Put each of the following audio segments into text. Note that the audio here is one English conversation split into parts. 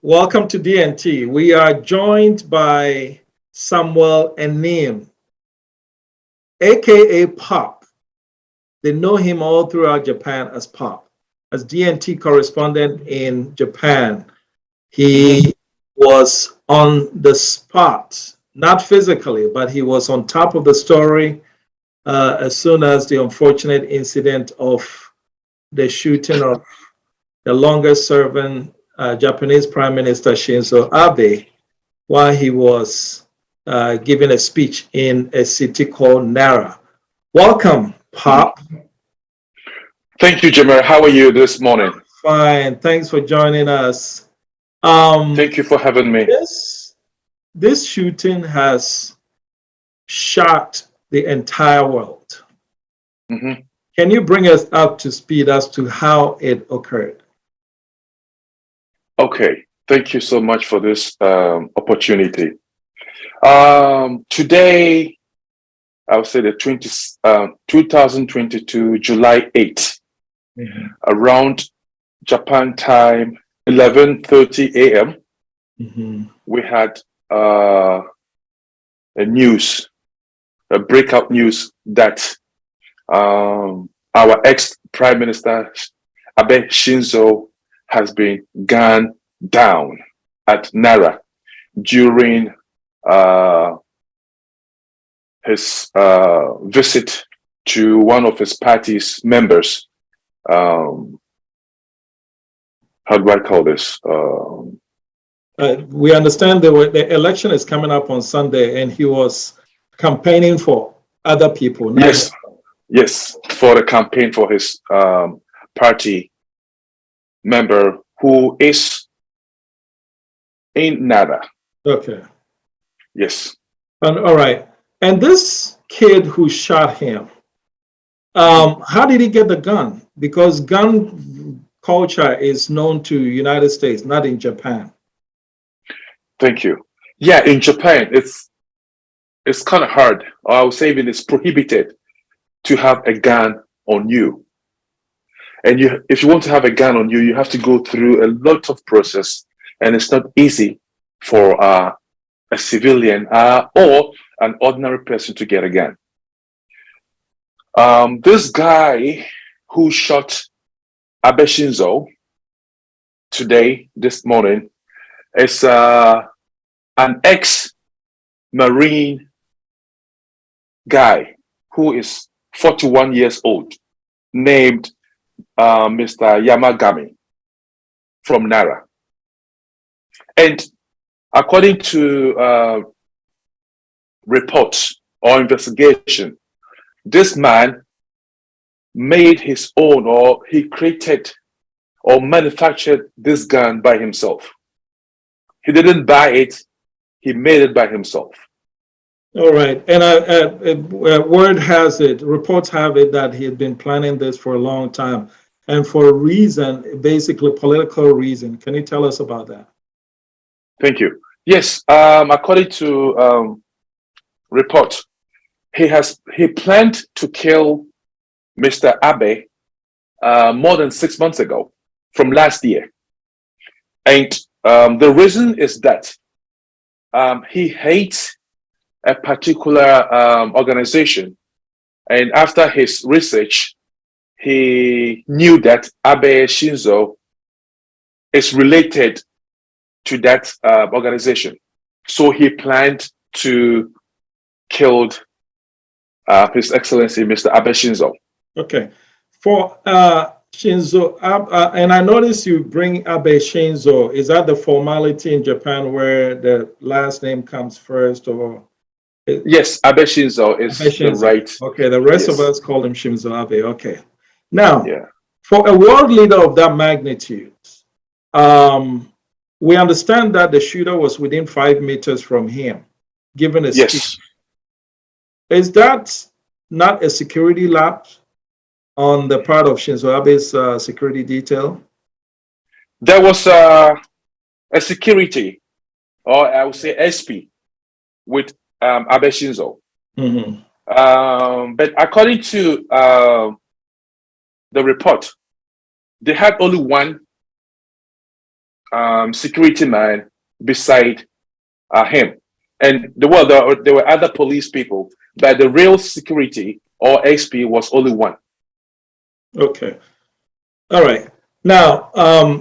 Welcome to DNT. We are joined by Samuel Enim, aka Pop. They know him all throughout Japan as Pop. As DNT correspondent in Japan, he was on the spot, not physically, but he was on top of the story as soon as the unfortunate incident of the shooting of the longest serving Japanese Prime Minister Shinzo Abe while he was giving a speech in a city called Nara. Welcome, Pop. Thank you, Jimmer. How are you this morning? Fine. Thanks for joining us. Thank you for having me. This shooting has shocked the entire world. Can you bring us up to speed as to how it occurred? Okay. Thank you so much for this opportunity. Today, I would say the 2022, July 8th, around Japan time, 11:30 a.m., we had a breakout news that our ex-Prime Minister Abe Shinzo has been gunned down at Nara during his visit to one of his party's members. How do I call this? We understand the election is coming up on Sunday, and he was campaigning for other people. Yes, for the campaign for his party member who is in Nara. Okay. Yes. All right. And this kid who shot him, how did he get the gun? Because gun culture is known to United States, not in Japan. Thank you. Yeah, in Japan, it's kind of hard, or I would say even it's prohibited to have a gun on you. And if you want to have a gun on you, you have to go through a lot of process, and it's not easy for a civilian or an ordinary person to get a gun. This guy who shot Abe Shinzo this morning, is an ex-Marine guy who is 41 years old, named Mr. Yamagami from Nara. And according to reports or investigation, this man made his own, or he created or manufactured this gun by himself. He didn't buy it, he made it by himself. All right. And word has it, reports have it that he had been planning this for a long time, and for a reason, basically political reason. Can you tell us about that? Thank you. Yes, according to report, he planned to kill Mr. Abe more than 6 months ago, from last year. And the reason is that he hates a particular organization. And after his research, he knew that Abe Shinzo is related to that organization. So he planned to kill His Excellency, Mr. Abe Shinzo. Okay. For Shinzo, and I noticed you bring Abe Shinzo. Is that the formality in Japan where the last name comes first, or? Yes, Abe Shinzo is Abe Shinzo. The right. Okay, the rest of us call him Shinzo Abe. Okay. Now, for a world leader of that magnitude, we understand that the shooter was within 5 meters from him, given a speech. Is that not a security lapse on the part of Shinzo Abe's security detail? There was a security, or I would say SP, with Abe Shinzo. But according to the report, they had only one security man beside him. And there were other police people, but the real security or XP was only one. Okay. All right. Now,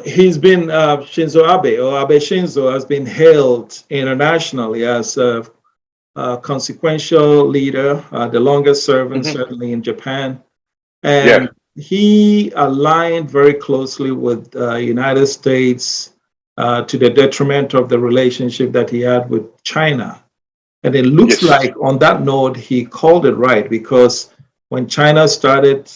he's been Shinzo Abe, or Abe Shinzo, has been hailed internationally as a consequential leader, the longest serving, certainly in Japan. And he aligned very closely with the United States to the detriment of the relationship that he had with China. And it looks like on that note, he called it right, because when China started,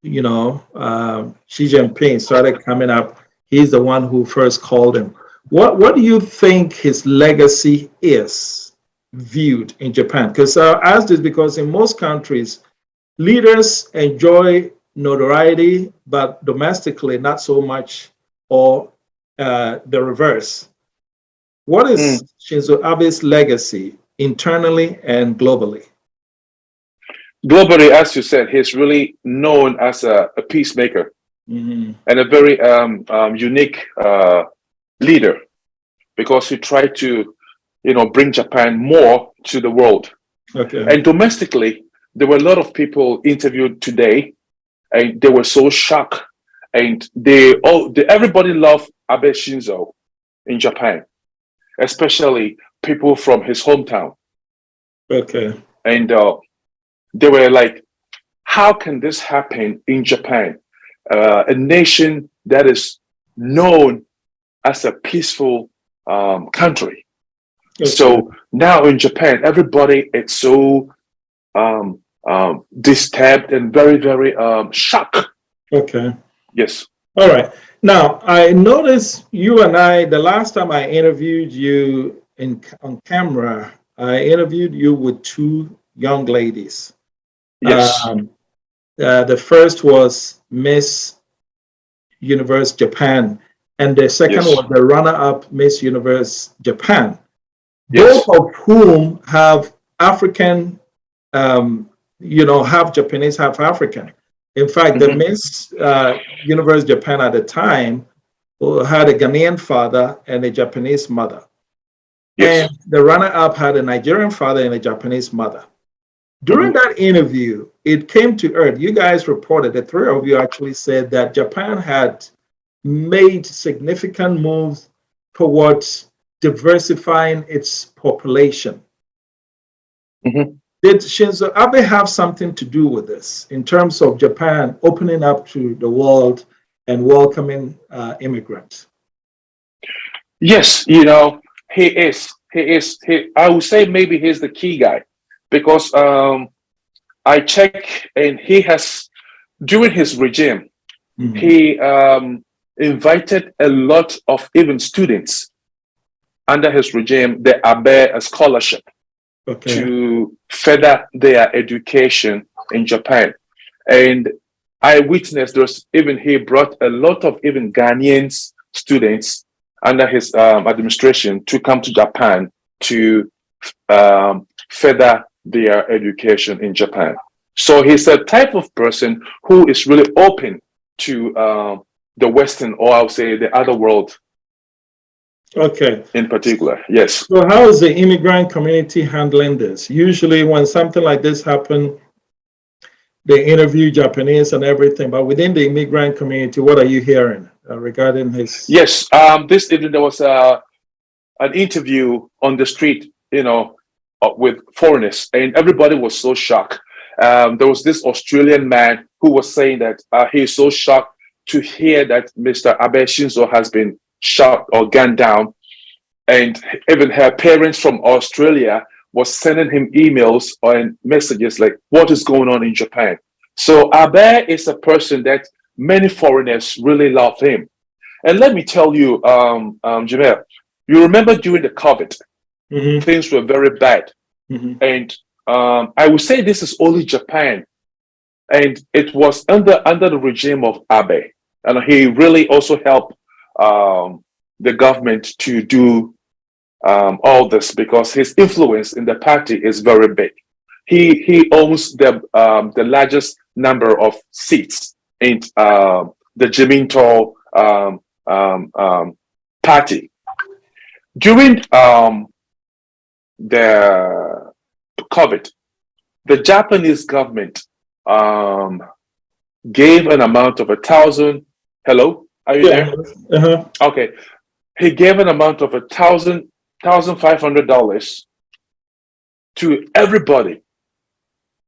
Xi Jinping started coming up, he's the one who first called him. What do you think his legacy is viewed in Japan? Because I ask this because in most countries, leaders enjoy notoriety, but domestically not so much, or the reverse. What is Shinzo Abe's legacy internally and globally? Globally, as you said, he's really known as a peacemaker and a very unique leader, because he tried to, bring Japan more to the world. Okay. And domestically, there were a lot of people interviewed today, and they were so shocked, and everybody loved Abe Shinzo in Japan, especially people from his hometown. Okay. And they were like, how can this happen in Japan, a nation that is known as a peaceful country? Okay. So now in Japan, everybody is so disturbed and very, very shocked. Okay. Yes. All right. Now, I noticed you and I, the last time I interviewed you on camera, I interviewed you with two young ladies. Yes. The first was Miss Universe Japan, and the second was the runner-up Miss Universe Japan. Both of whom have African, half Japanese, half African. In fact, the Miss Universe Japan at the time had a Ghanaian father and a Japanese mother. And the runner-up had a Nigerian father and a Japanese mother. During that interview, it came to earth. You guys reported, the three of you actually said that Japan had made significant moves towards diversifying its population. Did Shinzo Abe have something to do with this in terms of Japan opening up to the world and welcoming immigrants? Yes, he is. I would say maybe he's the key guy, because I check, and he has, during his regime, he invited a lot of even students under his regime, the Abe Scholarship, to further their education in Japan. And I witnessed he brought a lot of even Ghanaian students under his administration to come to Japan to further their education in Japan. So he's a type of person who is really open to the Western, or I would say the other world. Okay. In particular, yes. So how is the immigrant community handling this? Usually when something like this happens, they interview Japanese and everything, but within the immigrant community, what are you hearing regarding his? Yes, this evening there was an interview on the street, with foreigners, and everybody was so shocked. There was this Australian man who was saying that he is so shocked to hear that Mr. Abe Shinzo has been shot or gunned down, and even her parents from Australia was sending him emails and messages like, what is going on in Japan? So Abe is a person that many foreigners really love him. And let me tell you, Jamel, you remember during the COVID, things were very bad. And I would say this is only Japan. And it was under the regime of Abe. And he really also helped the government to do all this, because his influence in the party is very big. He owns the largest number of seats in the Jiminto party. During the COVID, the Japanese government gave an amount of 1,000. Hello, are you there? Uh-huh. Okay, he gave an amount of $1,500 to everybody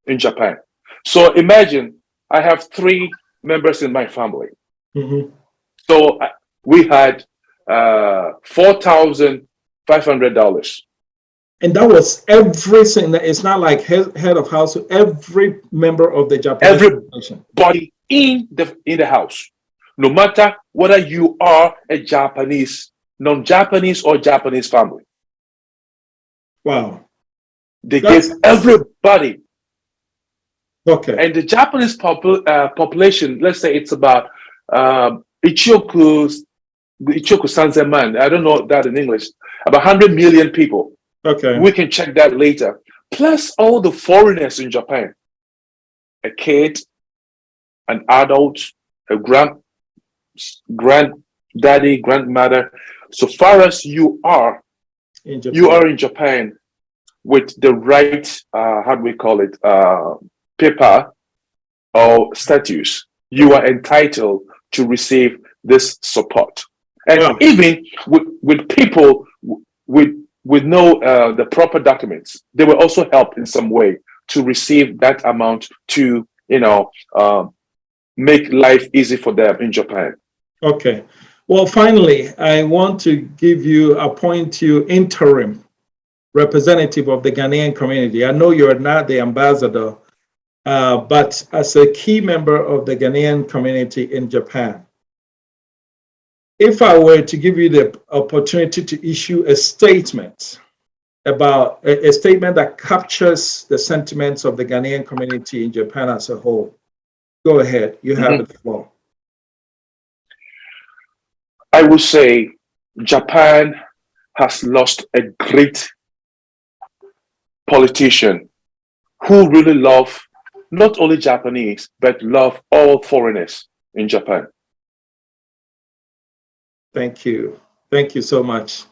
in Japan. So imagine I have 3 members in my family. Mm-hmm. So we had $4,500. And that was every single, it's not like head of household, every member of the Japanese population. Everybody in the house, no matter whether you are a Japanese, non-Japanese or Japanese family. Wow. They gave everybody. Okay. And the Japanese population, let's say it's about Ichioku Sanzeman, I don't know that in English, about 100 million people. Okay. We can check that later. Plus all the foreigners in Japan. A kid, an adult, a granddaddy, grandmother. So far as you are in Japan with the right, how do we call it, paper or status, you are entitled to receive this support. And even with people with no the proper documents, they will also help in some way to receive that amount to make life easy for them in Japan. Okay. Well, finally, I want to appoint you interim representative of the Ghanaian community. I know you're not the ambassador, but as a key member of the Ghanaian community in Japan, if I were to give you the opportunity to issue a statement about a statement that captures the sentiments of the Ghanaian community in Japan as a whole, go ahead. You have the floor. I would say Japan has lost a great politician who really love not only Japanese, but love all foreigners in Japan. Thank you. Thank you so much.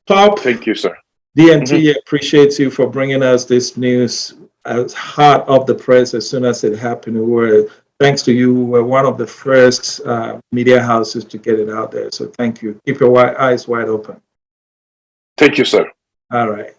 Pop. Thank you, sir. DNT appreciates you for bringing us this news as hot off the press as soon as it happened. Thanks to you, we were one of the first media houses to get it out there. So thank you. Keep your eyes wide open. Thank you, sir. All right.